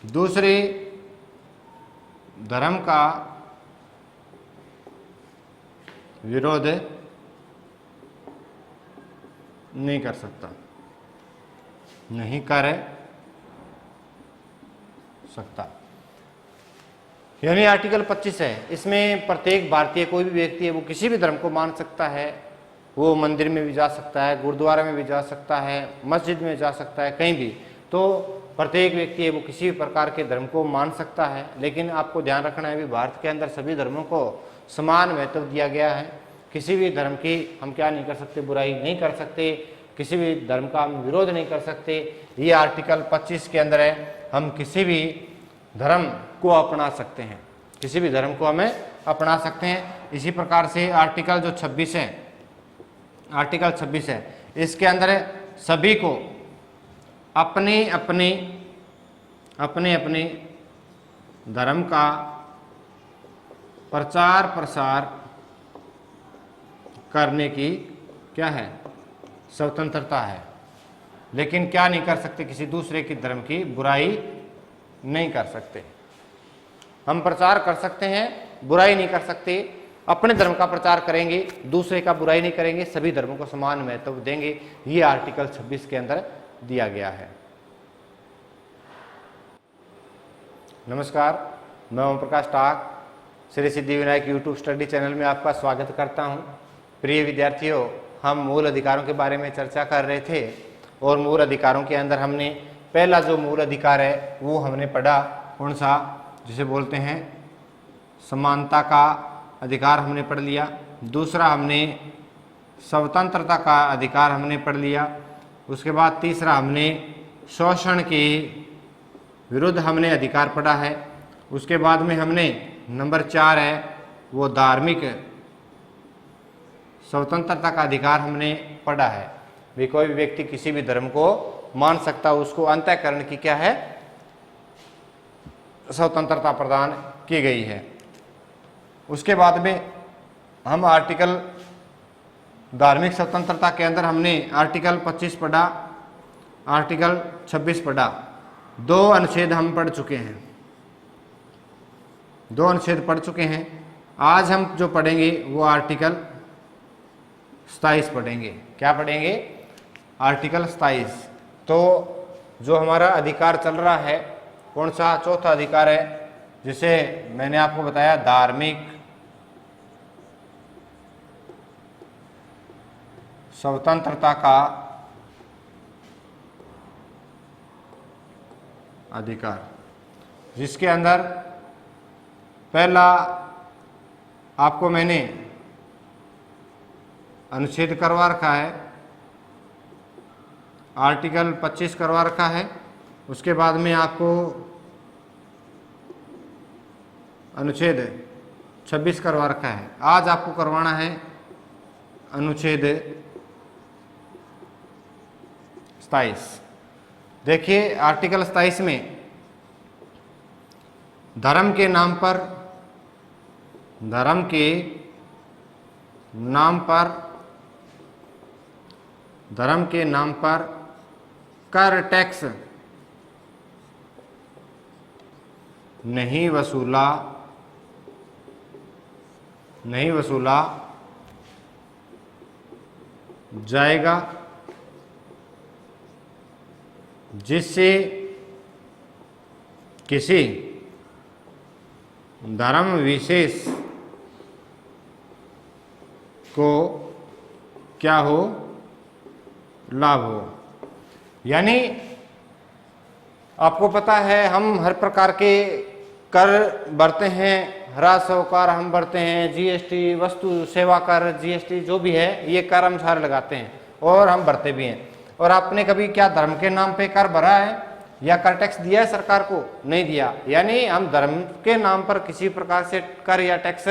दूसरे धर्म का विरोध नहीं कर सकता, नहीं कर सकता। यानी आर्टिकल 25 है, इसमें प्रत्येक भारतीय कोई भी व्यक्ति है वो किसी भी धर्म को मान सकता है। वो मंदिर में भी जा सकता है, गुरुद्वारा में भी जा सकता है, मस्जिद में जा सकता है, कहीं भी। तो प्रत्येक व्यक्ति है वो किसी भी प्रकार के धर्म को मान सकता है। लेकिन आपको ध्यान रखना है भी भारत के अंदर सभी धर्मों को समान महत्व दिया गया है। किसी भी धर्म की हम क्या नहीं कर सकते, बुराई नहीं कर सकते, किसी भी धर्म का हम विरोध नहीं कर सकते। ये आर्टिकल 25 के अंदर है, हम किसी भी धर्म को अपना सकते हैं, किसी भी धर्म को हमें अपना सकते हैं। इसी प्रकार से आर्टिकल जो 26 है, आर्टिकल 26 है, इसके अंदर सभी को अपने अपने धर्म का प्रचार प्रसार करने की क्या है, स्वतंत्रता है। लेकिन क्या नहीं कर सकते, किसी दूसरे के धर्म की बुराई नहीं कर सकते। हम प्रचार कर सकते हैं, बुराई नहीं कर सकते। अपने धर्म का प्रचार करेंगे, दूसरे का बुराई नहीं करेंगे, सभी धर्मों को समान महत्व देंगे। ये आर्टिकल 26 के अंदर दिया गया है। नमस्कार, मैं ओम प्रकाश टाक Shri Siddhi Vinayak YouTube study channel में आपका स्वागत करता हूं। प्रिय विद्यार्थियों, हम मूल अधिकारों के बारे में चर्चा कर रहे थे और मूल अधिकारों के अंदर हमने पहला जो मूल अधिकार है वो हमने पढ़ा, कौन सा, जिसे बोलते हैं समानता का अधिकार हमने पढ़ लिया। दूसरा हमने स्वतंत्रता का अधिकार हमने पढ़ लिया। उसके बाद तीसरा हमने शोषण के विरुद्ध हमने अधिकार पढ़ा है। उसके बाद में हमने नंबर 4 है वो धार्मिक स्वतंत्रता का अधिकार हमने पढ़ा है। भी कोई भी व्यक्ति किसी भी धर्म को मान सकता, उसको अंतःकरण की क्या है, स्वतंत्रता प्रदान की गई है। उसके बाद में हम आर्टिकल धार्मिक स्वतंत्रता के अंदर हमने आर्टिकल 25 पढ़ा, आर्टिकल 26 पढ़ा। 2 अनुच्छेद हम पढ़ चुके हैं, 2 अनुच्छेद पढ़ चुके हैं। आज हम जो पढ़ेंगे वो आर्टिकल 27 पढ़ेंगे। क्या पढ़ेंगे? आर्टिकल 27। तो जो हमारा अधिकार चल रहा है, कौन सा? चौथा अधिकार है, जिसे मैंने आपको बताया धार्मिक स्वतंत्रता का अधिकार, जिसके अंदर पहला आपको मैंने अनुच्छेद करवा रखा है, आर्टिकल 25 करवा रखा है। उसके बाद में आपको अनुच्छेद 26 करवा रखा है। आज आपको करवाना है अनुच्छेद 27। देखिए आर्टिकल 27 में धर्म के नाम पर, धर्म के नाम पर, धर्म के नाम पर कर टैक्स नहीं वसूला जाएगा, जिससे किसी धर्म विशेष को क्या हो, लाभ हो। यानी आपको पता है हम हर प्रकार के कर भरते हैं, ह्रासव कर हम भरते हैं, जीएसटी, वस्तु सेवा कर, जीएसटी जो भी है ये कर हम सारे लगाते हैं और हम भरते भी हैं। और आपने कभी क्या धर्म के नाम पे कर भरा है या कर टैक्स दिया है सरकार को? नहीं दिया। यानी हम धर्म के नाम पर किसी प्रकार से कर या टैक्स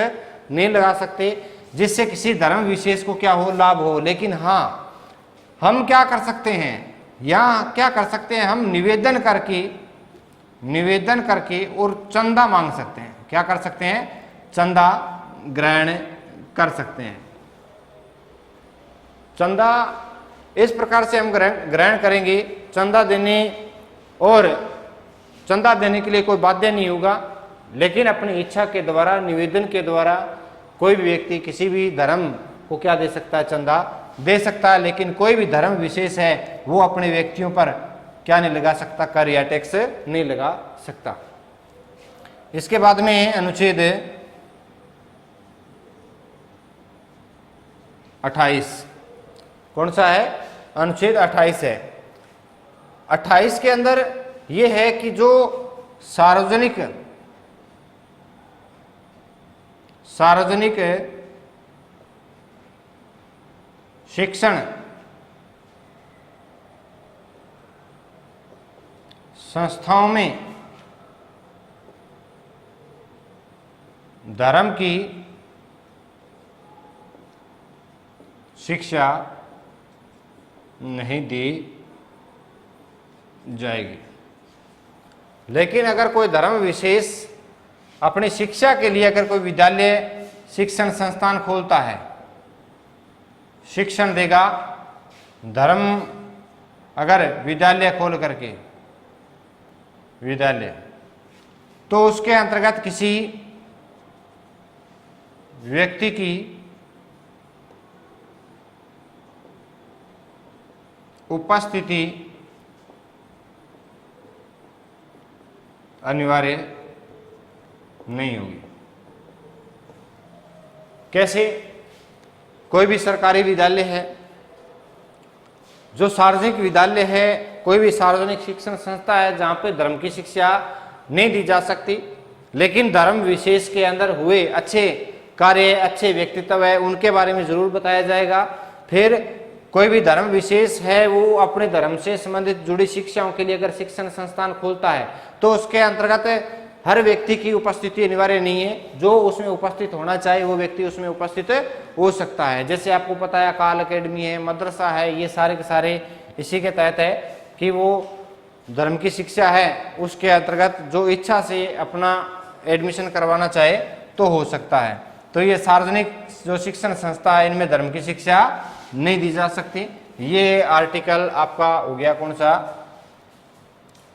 नहीं लगा सकते जिससे किसी धर्म विशेष को क्या हो, लाभ हो। लेकिन हाँ, हम क्या कर सकते हैं, या क्या कर सकते हैं, हम निवेदन करके और चंदा मांग सकते हैं। क्या कर सकते हैं? चंदा ग्रहण कर सकते हैं। चंदा इस प्रकार से हम ग्रहण करेंगे, चंदा देने, और चंदा देने के लिए कोई बाध्य नहीं होगा, लेकिन अपनी इच्छा के द्वारा, निवेदन के द्वारा कोई भी व्यक्ति किसी भी धर्म को क्या दे सकता है? चंदा दे सकता है। लेकिन कोई भी धर्म विशेष है वो अपने व्यक्तियों पर क्या नहीं लगा सकता? कर या टैक्स नहीं लगा सकता। इसके बाद में अनुच्छेद 28, कौन सा है? अनुच्छेद 28 है। 28 के अंदर यह है कि जो सार्वजनिक शिक्षण संस्थाओं में धर्म की शिक्षा नहीं दी जाएगी। लेकिन अगर कोई धर्म विशेष अपनी शिक्षा के लिए अगर कोई विद्यालय, शिक्षण संस्थान खोलता है, शिक्षण देगा, धर्म अगर विद्यालय खोल करके विद्यालय, तो उसके अंतर्गत किसी व्यक्ति की उपस्थिति अनिवार्य नहीं होगी। कैसे? कोई भी सरकारी विद्यालय है, जो सार्वजनिक विद्यालय है, कोई भी सार्वजनिक शिक्षण संस्था है जहाँ पे धर्म की शिक्षा नहीं दी जा सकती, लेकिन धर्म विशेष के अंदर हुए अच्छे कार्य, अच्छे व्यक्तित्व है, उनके बारे में जरूर बताया जाएगा। फिर कोई भी धर्म विशेष है वो अपने धर्म से संबंधित जुड़ी शिक्षाओं के लिए अगर शिक्षण संस्थान खोलता है तो उसके अंतर्गत हर व्यक्ति की उपस्थिति अनिवार्य नहीं है, जो उसमें उपस्थित होना चाहिए वो व्यक्ति उसमें उपस्थित हो सकता है। जैसे आपको पता है अकाल अकेडमी है, मदरसा है, ये सारे के सारे इसी के तहत है कि वो धर्म की शिक्षा है उसके अंतर्गत जो इच्छा से अपना एडमिशन करवाना चाहे तो हो सकता है। तो ये सार्वजनिक जो शिक्षण संस्था है इनमें धर्म की शिक्षा नहीं दी जा सकती। ये आर्टिकल आपका हो गया कौन सा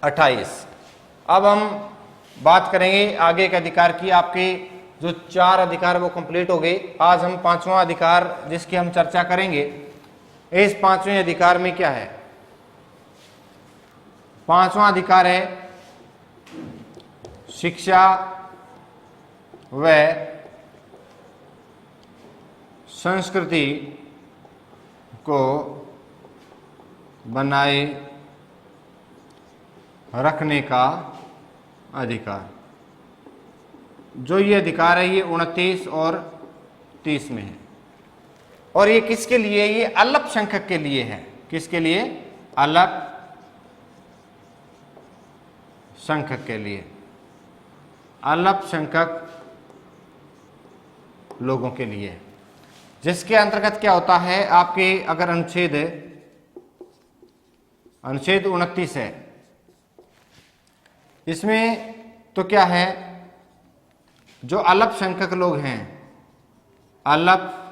28। अब हम बात करेंगे आगे के अधिकार की। आपके जो 4 अधिकार वो कंप्लीट हो गए। आज हम 5वां अधिकार जिसकी हम चर्चा करेंगे। इस 5वें अधिकार में क्या है? 5वां अधिकार है शिक्षा व संस्कृति को बनाए रखने का अधिकार। जो ये अधिकार है ये 29 और 30 में है। और ये किसके लिए? ये अल्पसंख्यक के लिए है। किसके लिए? अल्पसंख्यक के लिए, अल्पसंख्यक लोगों के लिए। जिसके अंतर्गत क्या होता है आपके अगर अनुच्छेद 29 है इसमें तो क्या है, जो अल्पसंख्यक लोग हैं, अल्पसंख्यक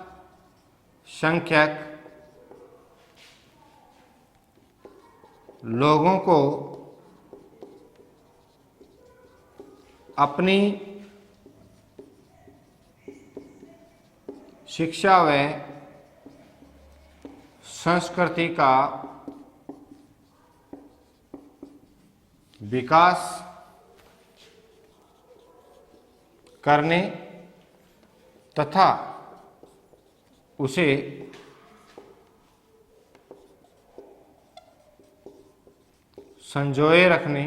लोगों को अपनी शिक्षा व संस्कृति का विकास करने तथा उसे संजोए रखने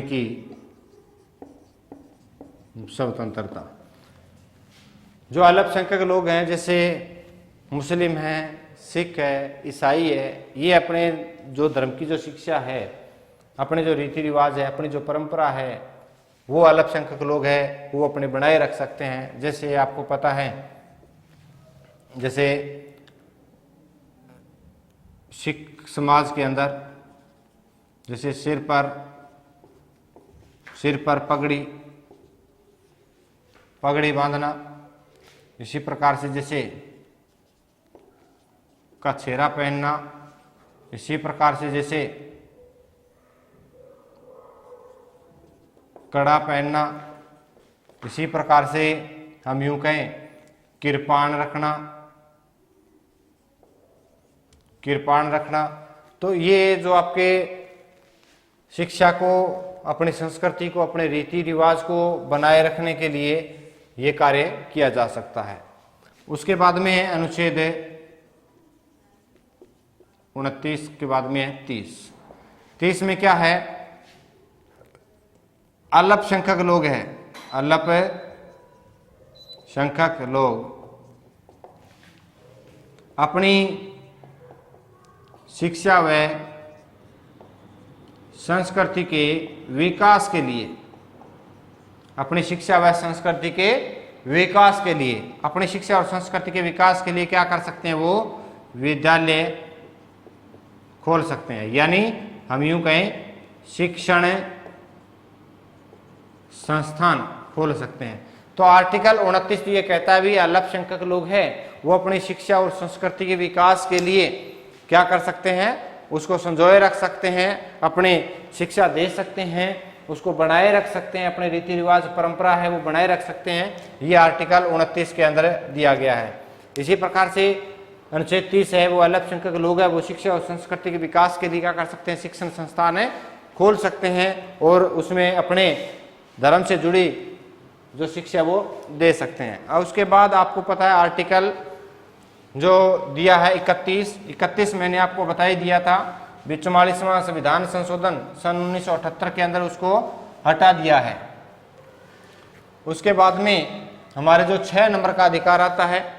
की स्वतंत्रता। जो अल्पसंख्यक लोग हैं जैसे मुस्लिम हैं, सिख है, ईसाई है, ये अपने जो धर्म की जो शिक्षा है, अपने जो रीति रिवाज है, अपनी जो परंपरा है, वो अल्पसंख्यक लोग हैं वो अपने बनाए रख सकते हैं। जैसे आपको पता है जैसे सिख समाज के अंदर जैसे सिर पर पगड़ी बांधना, इसी प्रकार से जैसे कछेरा पहनना, इसी प्रकार से जैसे कड़ा पहनना, इसी प्रकार से हम यूं कहें किरपान रखना। तो ये जो आपके शिक्षा को, अपनी संस्कृति को, अपने रीति रिवाज को बनाए रखने के लिए ये कार्य किया जा सकता है। उसके बाद में है अनुच्छेद 29 के बाद में है 30 में क्या है? अल्पसंख्यक लोग हैं, अल्पसंख्यक लोग अपनी शिक्षा व संस्कृति के विकास के लिए, अपनी शिक्षा व संस्कृति के विकास के लिए, अपनी शिक्षा और संस्कृति के विकास के लिए क्या कर सकते हैं? वो विद्यालय खोल सकते हैं, यानी हम यूं कहें शिक्षण संस्थान खोल सकते हैं। तो आर्टिकल 29 ये कहता है भी अल्पसंख्यक लोग हैं वो अपनी शिक्षा और संस्कृति के विकास के लिए क्या कर सकते हैं? उसको संजोए रख सकते हैं, अपने शिक्षा दे सकते हैं, उसको बनाए रख सकते हैं, अपने रीति रिवाज परंपरा है वो बनाए रख सकते हैं। ये आर्टिकल 29 के अंदर दिया गया है। इसी प्रकार से अनुच्छेद 30 है वो अल्पसंख्यक लोग हैं वो शिक्षा और संस्कृति के विकास के लिए क्या कर सकते हैं? शिक्षण संस्थान है खोल सकते हैं और उसमें अपने धर्म से जुड़ी जो शिक्षा वो दे सकते हैं। और उसके बाद आपको पता है आर्टिकल जो दिया है 31 मैंने आपको बता ही दिया था, 44वां संविधान संशोधन सन 1978 के अंदर उसको हटा दिया है। उसके बाद में हमारे जो 6 नंबर का अधिकार आता है,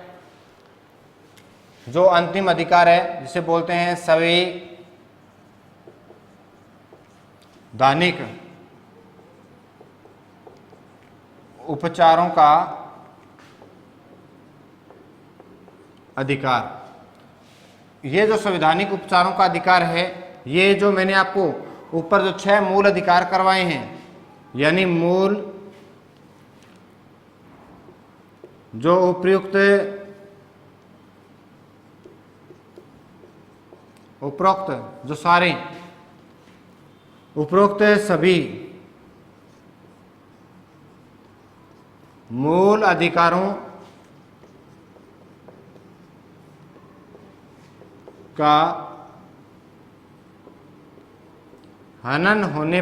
जो अंतिम अधिकार है, जिसे बोलते हैं संवैधानिक उपचारों का अधिकार। ये जो संवैधानिक उपचारों का अधिकार है, ये जो मैंने आपको ऊपर जो 6 मूल अधिकार करवाए हैं, यानी मूल जो उपरोक्त जो सारे उपरोक्त सभी मूल अधिकारों का हनन होने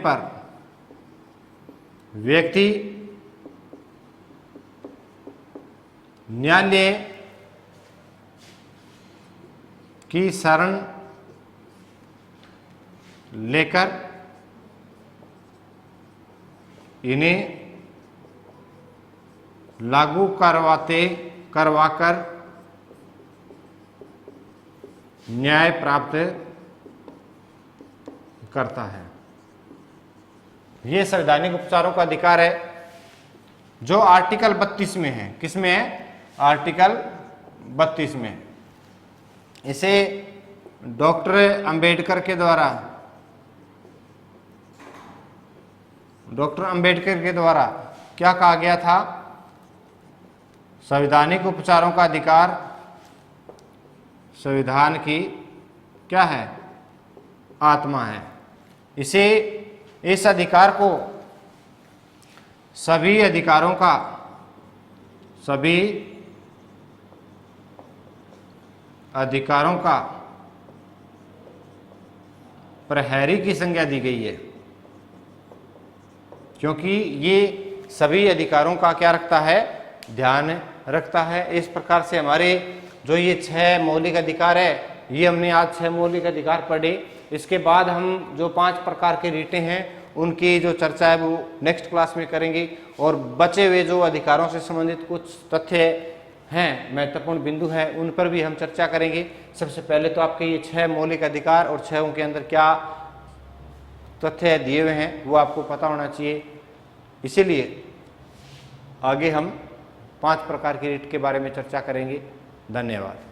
पर व्यक्ति न्यायालय की शरण लेकर इन्हें लागू करवाकर न्याय प्राप्त करता है। ये संवैधानिक उपचारों का अधिकार है जो आर्टिकल 32 में है। किसमें है? आर्टिकल 32 में। इसे डॉक्टर अंबेडकर के द्वारा क्या कहा गया था? संवैधानिक उपचारों का अधिकार संविधान की क्या है? आत्मा है। इस अधिकार को सभी अधिकारों का प्रहरी की संज्ञा दी गई है, क्योंकि ये सभी अधिकारों का क्या रखता है? ध्यान रखता है। इस प्रकार से हमारे जो ये 6 मौलिक अधिकार है, ये हमने आज 6 मौलिक अधिकार पढ़े। इसके बाद हम जो 5 प्रकार के रीटें हैं उनकी जो चर्चा है वो नेक्स्ट क्लास में करेंगे, और बचे हुए जो अधिकारों से संबंधित कुछ तथ्य हैं, महत्वपूर्ण बिंदु हैं, उन पर भी हम चर्चा करेंगे। सबसे पहले तो आपके ये 6 मौलिक अधिकार और 6 के अंदर क्या तथ्य दिए हुए हैं वो आपको पता होना चाहिए। इसीलिए आगे हम 5 प्रकार की रीट के बारे में चर्चा करेंगे। धन्यवाद।